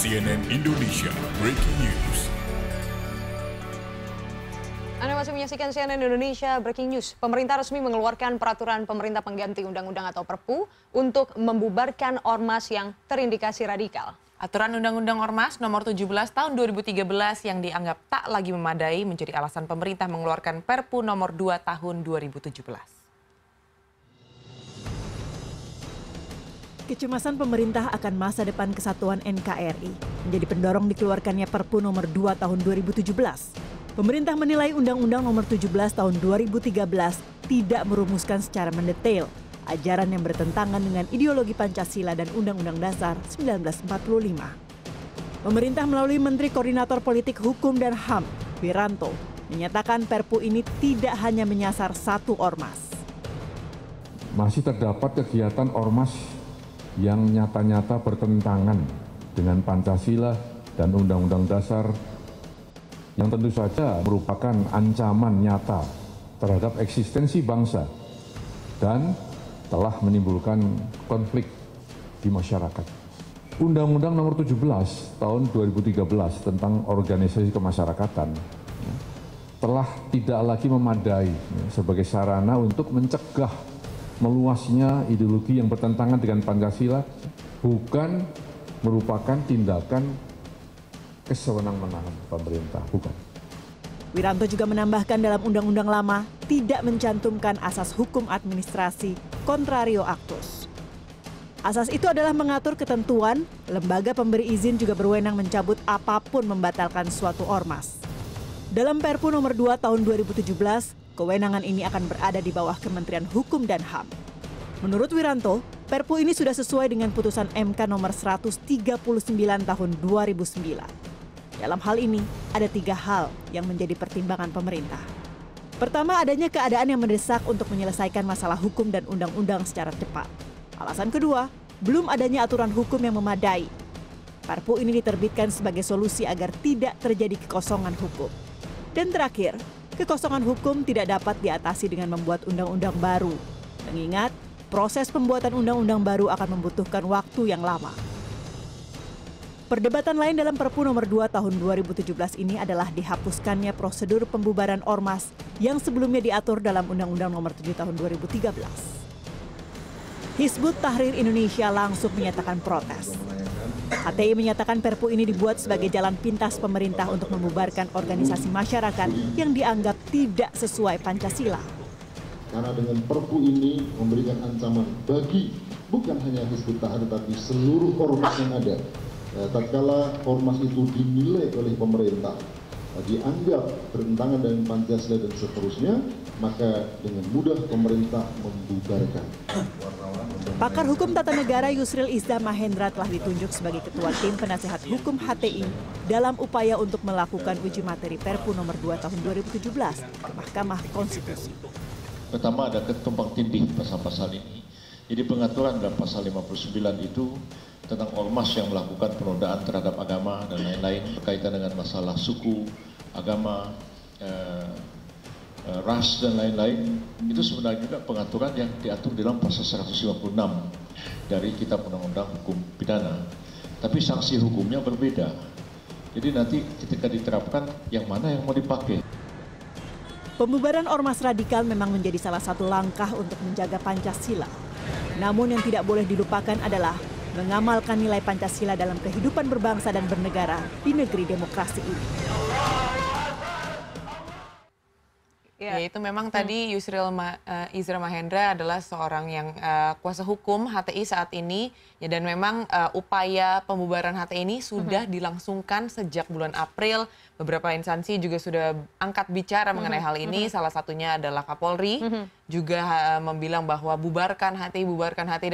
CNN Indonesia Breaking News. Anda masih menyaksikan CNN Indonesia Breaking News. Pemerintah resmi mengeluarkan peraturan pemerintah pengganti undang-undang atau Perpu untuk membubarkan ormas yang terindikasi radikal. Aturan Undang-Undang Ormas Nomor 17 Tahun 2013 yang dianggap tak lagi memadai menjadi alasan pemerintah mengeluarkan Perpu Nomor 2 Tahun 2017. Kecemasan pemerintah akan masa depan kesatuan NKRI menjadi pendorong dikeluarkannya Perpu Nomor 2 Tahun 2017. Pemerintah menilai Undang-Undang Nomor 17 Tahun 2013 tidak merumuskan secara mendetail ajaran yang bertentangan dengan ideologi Pancasila dan Undang-Undang Dasar 1945. Pemerintah melalui Menteri Koordinator Politik Hukum dan HAM, Wiranto, menyatakan Perpu ini tidak hanya menyasar satu ormas. Masih terdapat kegiatan ormas yang nyata-nyata bertentangan dengan Pancasila dan Undang-Undang Dasar yang tentu saja merupakan ancaman nyata terhadap eksistensi bangsa dan telah menimbulkan konflik di masyarakat. Undang-Undang Nomor 17 Tahun 2013 tentang organisasi kemasyarakatan telah tidak lagi memadai sebagai sarana untuk mencegah meluasnya ideologi yang bertentangan dengan Pancasila, bukan merupakan tindakan kesewenang-wenangan pemerintah, bukan. Wiranto juga menambahkan dalam undang-undang lama tidak mencantumkan asas hukum administrasi contrario actus. Asas itu adalah mengatur ketentuan, lembaga pemberi izin juga berwenang mencabut apapun membatalkan suatu ormas. Dalam Perpu Nomor 2 Tahun 2017, kewenangan ini akan berada di bawah Kementerian Hukum dan HAM. Menurut Wiranto, Perpu ini sudah sesuai dengan putusan MK Nomor 139 Tahun 2009. Dalam hal ini, ada 3 hal yang menjadi pertimbangan pemerintah. Pertama, adanya keadaan yang mendesak untuk menyelesaikan masalah hukum dan undang-undang secara cepat. Alasan kedua, belum adanya aturan hukum yang memadai. Perpu ini diterbitkan sebagai solusi agar tidak terjadi kekosongan hukum. Dan terakhir, kekosongan hukum tidak dapat diatasi dengan membuat undang-undang baru. Mengingat, proses pembuatan undang-undang baru akan membutuhkan waktu yang lama. Perdebatan lain dalam Perpu Nomor 2 Tahun 2017 ini adalah dihapuskannya prosedur pembubaran ormas yang sebelumnya diatur dalam Undang-Undang Nomor 7 Tahun 2013. Hizbut Tahrir Indonesia langsung menyatakan protes. HTI menyatakan Perpu ini dibuat sebagai jalan pintas pemerintah untuk membubarkan organisasi masyarakat yang dianggap tidak sesuai Pancasila. Karena dengan Perpu ini memberikan ancaman bagi bukan hanya Hizbut Tahrir tapi seluruh ormas yang ada. Tatkala ormas itu dinilai oleh pemerintah dianggap bertentangan dengan Pancasila dan seterusnya, maka dengan mudah pemerintah membubarkan. Pakar Hukum Tata Negara Yusril Iza Mahendra telah ditunjuk sebagai Ketua Tim Penasehat Hukum HTI dalam upaya untuk melakukan uji materi Perpu Nomor 2 Tahun 2017 ke Mahkamah Konstitusi. Pertama, ada ketumpang tindih pasal-pasal ini. Jadi pengaturan dalam pasal 59 itu tentang ormas yang melakukan penodaan terhadap agama dan lain-lain berkaitan dengan masalah suku, agama, ras dan lain-lain, itu sebenarnya juga pengaturan yang diatur dalam pasal 156 dari Kitab Undang-Undang Hukum Pidana. Tapi sanksi hukumnya berbeda. Jadi nanti ketika diterapkan yang mana yang mau dipakai. Pembubaran ormas radikal memang menjadi salah satu langkah untuk menjaga Pancasila. Namun yang tidak boleh dilupakan adalah mengamalkan nilai Pancasila dalam kehidupan berbangsa dan bernegara di negeri demokrasi ini. Ya, itu memang tadi Yusril Iza Mahendra adalah seorang yang kuasa hukum HTI saat ini, ya, dan memang upaya pembubaran HTI ini sudah dilangsungkan sejak bulan April. Beberapa instansi juga sudah angkat bicara mengenai hal ini. Salah satunya adalah Kapolri juga membilang bahwa bubarkan HTI,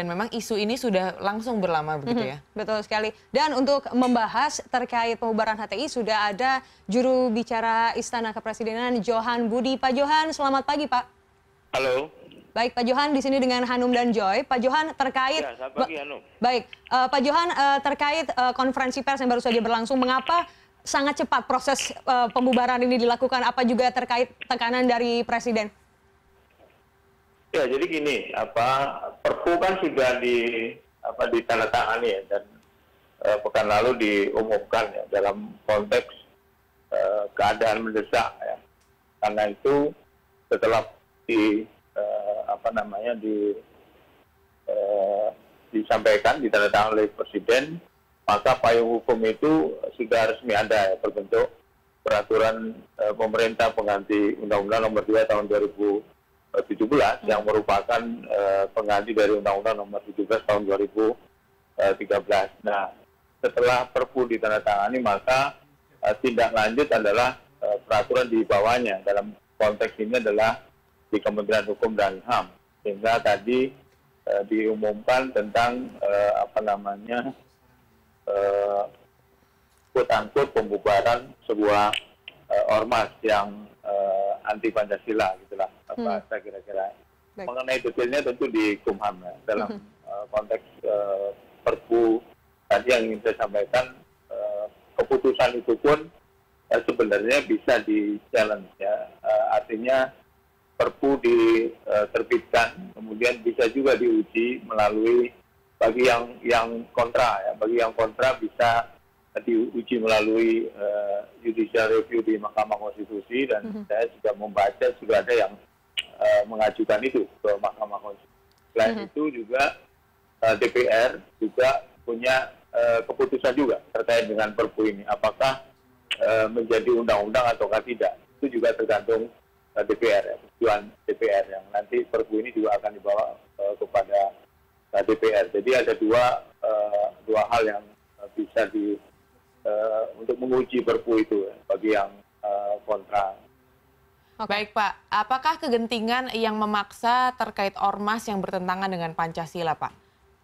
dan memang isu ini sudah langsung berlama begitu ya. Betul sekali. Dan untuk membahas terkait pembubaran HTI sudah ada juru bicara Istana Kepresidenan Johan Budi. Pak Johan, selamat pagi Pak. Halo. Baik, Pak Johan di sini dengan Hanum dan Joy. Pak Johan terkait selamat pagi, Hanum. Baik, Pak Johan terkait konferensi pers yang baru saja berlangsung, mengapa sangat cepat proses pembubaran ini dilakukan? Apa juga terkait tekanan dari Presiden? Ya, jadi gini, Perpu kan sudah ditandatangani ya, dan pekan lalu diumumkan ya, dalam konteks keadaan mendesak ya. Karena itu setelah disampaikan, ditandatangani oleh Presiden, maka payung hukum itu sudah resmi ada ya, berbentuk peraturan pemerintah pengganti Undang-Undang Nomor 2 Tahun 2017 yang merupakan pengganti dari Undang-Undang Nomor 17 Tahun 2013. Nah, setelah Perpu ditandatangani, maka tindak lanjut adalah peraturan di bawahnya. Dalam konteks ini adalah di Kementerian Hukum dan HAM. Sehingga tadi diumumkan tentang quote-unquote pembubaran sebuah ormas yang anti Pancasila, gitulah bahasa kira-kira. Mengenai detailnya tentu di Kumham ya. Dalam konteks Perpu tadi yang ingin saya sampaikan, keputusan itu pun sebenarnya bisa di-challenge ya. Artinya Perpu diterbitkan, kemudian bisa juga diuji melalui bagi yang kontra ya. Bagi yang kontra bisa diuji melalui judicial review di Mahkamah Konstitusi, dan saya juga membaca sudah ada yang mengajukan itu ke Mahkamah Konstitusi. Selain itu juga DPR juga punya keputusan juga terkait dengan Perpu ini, apakah menjadi undang-undang ataukah tidak. Itu juga tergantung DPR ya, tujuan DPR yang nanti Perpu ini juga akan dibawa kepada DPR. Jadi ada dua hal yang bisa untuk menguji Perpu itu ya, bagi yang kontra. Baik Pak, apakah kegentingan yang memaksa terkait ormas yang bertentangan dengan Pancasila Pak,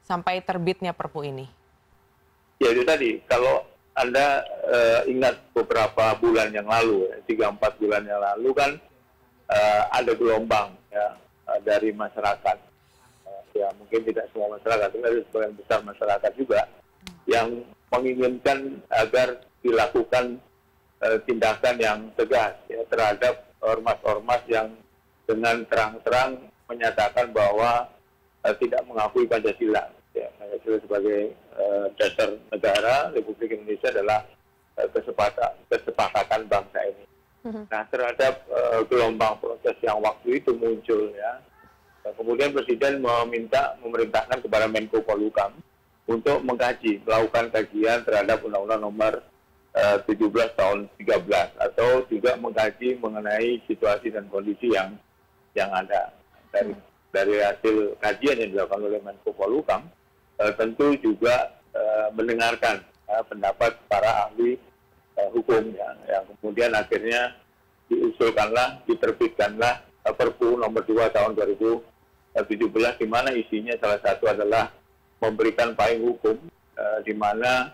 sampai terbitnya Perpu ini? Ya itu tadi, kalau Anda ingat beberapa bulan yang lalu, 3-4 bulan yang lalu kan ada gelombang ya dari masyarakat. Ya mungkin tidak semua masyarakat, tapi ada sebagian besar masyarakat juga yang menginginkan agar dilakukan tindakan yang tegas ya, terhadap ormas-ormas yang dengan terang-terang menyatakan bahwa tidak mengakui Pancasila. Ya, Pancasila sebagai dasar negara Republik Indonesia adalah kesepakatan bangsa ini. Nah, terhadap gelombang protes yang waktu itu muncul ya, kemudian Presiden memerintahkan kepada Menko Polhukam untuk melakukan kajian terhadap Undang-Undang Nomor 17 tahun 13 atau juga mengkaji mengenai situasi dan kondisi yang ada. Dari hasil kajian yang dilakukan oleh Menko Polhukam, tentu juga mendengarkan pendapat para ahli hukum yang kemudian akhirnya diterbitkanlah Perpu Nomor 2 tahun 2017, di mana isinya salah satu adalah memberikan payung hukum di mana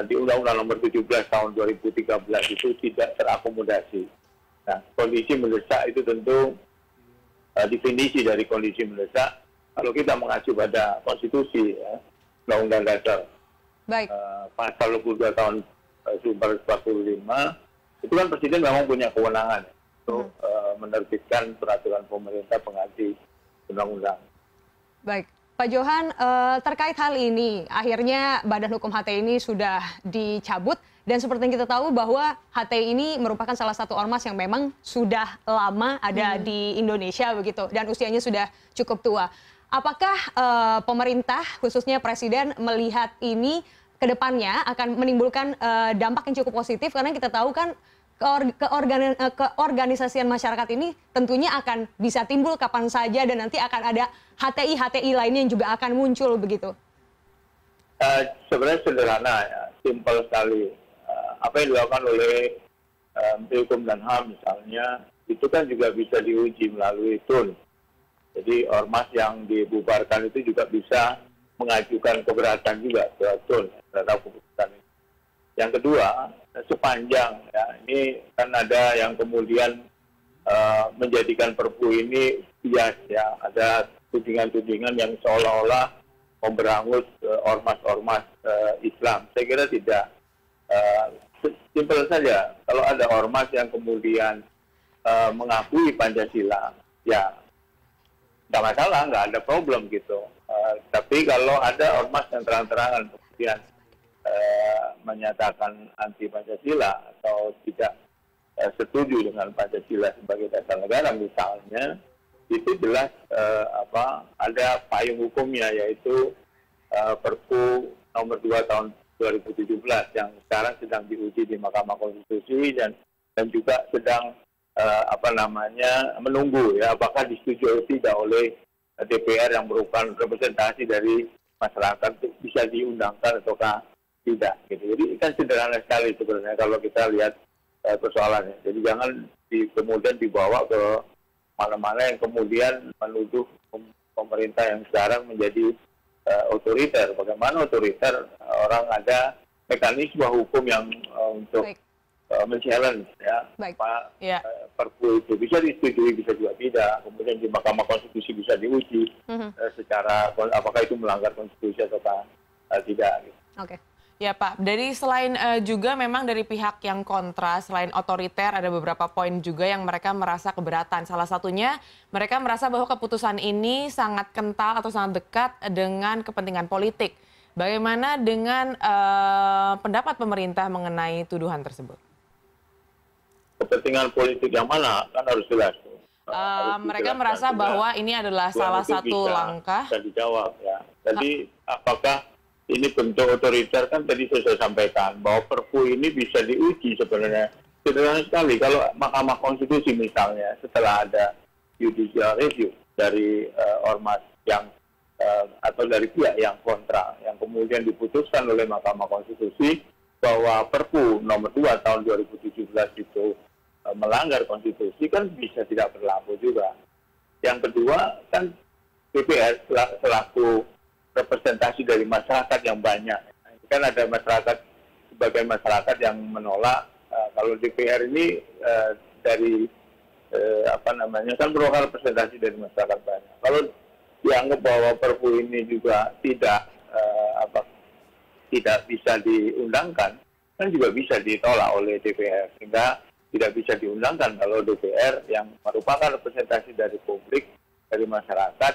di Undang-Undang Nomor 17 tahun 2013 itu tidak terakomodasi. Nah, kondisi mendesak itu tentu definisi dari kondisi mendesak kalau kita mengacu pada konstitusi ya, Undang-Undang Dasar pasal 22 tahun 1945, itu kan Presiden memang punya kewenangan untuk menerbitkan peraturan pemerintah pengganti undang-undang. Baik, Pak Johan, terkait hal ini, akhirnya Badan Hukum HTI ini sudah dicabut, dan seperti yang kita tahu bahwa HTI ini merupakan salah satu ormas yang memang sudah lama ada di Indonesia begitu, dan usianya sudah cukup tua. Apakah pemerintah, khususnya Presiden, melihat ini ke depannya akan menimbulkan dampak yang cukup positif, karena kita tahu kan keorganisasian masyarakat ini tentunya akan bisa timbul kapan saja, dan nanti akan ada HTI lainnya yang juga akan muncul begitu? Sebenarnya sederhana ya, simpel sekali. Apa yang dilakukan oleh Menteri Hukum dan HAM misalnya, itu kan juga bisa diuji melalui TUN. Jadi ormas yang dibubarkan itu juga bisa mengajukan keberatan juga ke TUN terhadap keputusan ini. Yang kedua, sepanjang ya, ini kan ada yang kemudian menjadikan Perpu ini bias ya, ada tudingan-tudingan yang seolah-olah memberangus ormas-ormas Islam. Saya kira tidak. Simpel saja, kalau ada ormas yang kemudian mengakui Pancasila, ya nggak masalah, nggak ada problem gitu. Tapi kalau ada ormas yang terang-terangan kemudian menyatakan anti Pancasila atau tidak setuju dengan Pancasila sebagai dasar negara misalnya, itu jelas ada payung hukumnya, yaitu Perpu nomor 2 tahun 2017 yang sekarang sedang diuji di Mahkamah Konstitusi dan juga sedang menunggu ya apakah disetujui atau tidak oleh DPR yang merupakan representasi dari masyarakat bisa diundangkan ataukah tidak gitu. Jadi kan sederhana sekali sebenarnya kalau kita lihat persoalannya. Jadi jangan kemudian dibawa ke mana-mana yang kemudian menuduh pemerintah yang sekarang menjadi otoriter. Bagaimana otoriter? Orang ada mekanisme hukum yang untuk men-challenge ya, Perpu itu bisa disetujui, bisa juga tidak. Kemudian di Mahkamah Konstitusi bisa diuji secara apakah itu melanggar konstitusi atau tidak. Gitu. Oke. Ya Pak, dari selain juga memang dari pihak yang kontra, selain otoriter ada beberapa poin juga yang mereka merasa keberatan. Salah satunya mereka merasa bahwa keputusan ini sangat kental atau sangat dekat dengan kepentingan politik. Bagaimana dengan pendapat pemerintah mengenai tuduhan tersebut? Kepentingan politik yang mana? Kan harus jelas. Mereka merasa bahwa ini adalah salah satu langkah. Bisa dijawab ya. Jadi apakah ini bentuk otoriter? Kan tadi saya sampaikan bahwa Perpu ini bisa diuji sebenarnya. Sederhana sekali kalau Mahkamah Konstitusi misalnya setelah ada judicial review dari ormas yang atau dari pihak yang kontra yang kemudian diputuskan oleh Mahkamah Konstitusi bahwa Perpu nomor 2 tahun 2017 itu melanggar konstitusi, kan bisa tidak berlaku juga. Yang kedua kan DPR selaku representasi dari masyarakat yang banyak. Kan ada masyarakat, sebagian masyarakat yang menolak kalau DPR ini kan merupakan representasi dari masyarakat banyak. Kalau dianggap bahwa Perpu ini juga tidak bisa diundangkan, kan juga bisa ditolak oleh DPR, sehingga tidak bisa diundangkan kalau DPR yang merupakan representasi dari publik, dari masyarakat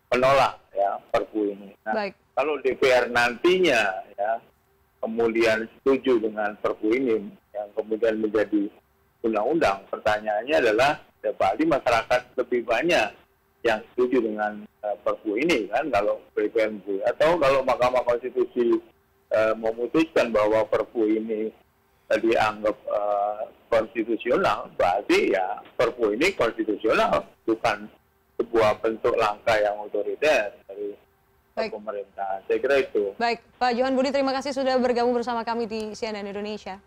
menolak ya Perpu ini. Nah, kalau DPR nantinya ya kemudian setuju dengan Perpu ini yang kemudian menjadi undang-undang, pertanyaannya adalah berarti masyarakat lebih banyak yang setuju dengan Perpu ini kan kalau PMK, atau kalau Mahkamah Konstitusi memutuskan bahwa Perpu ini dianggap konstitusional, berarti ya Perpu ini konstitusional, bukan sebuah bentuk langkah yang otoriter dari pemerintah. Saya kira itu. Baik, Pak Johan Budi, terima kasih sudah bergabung bersama kami di CNN Indonesia.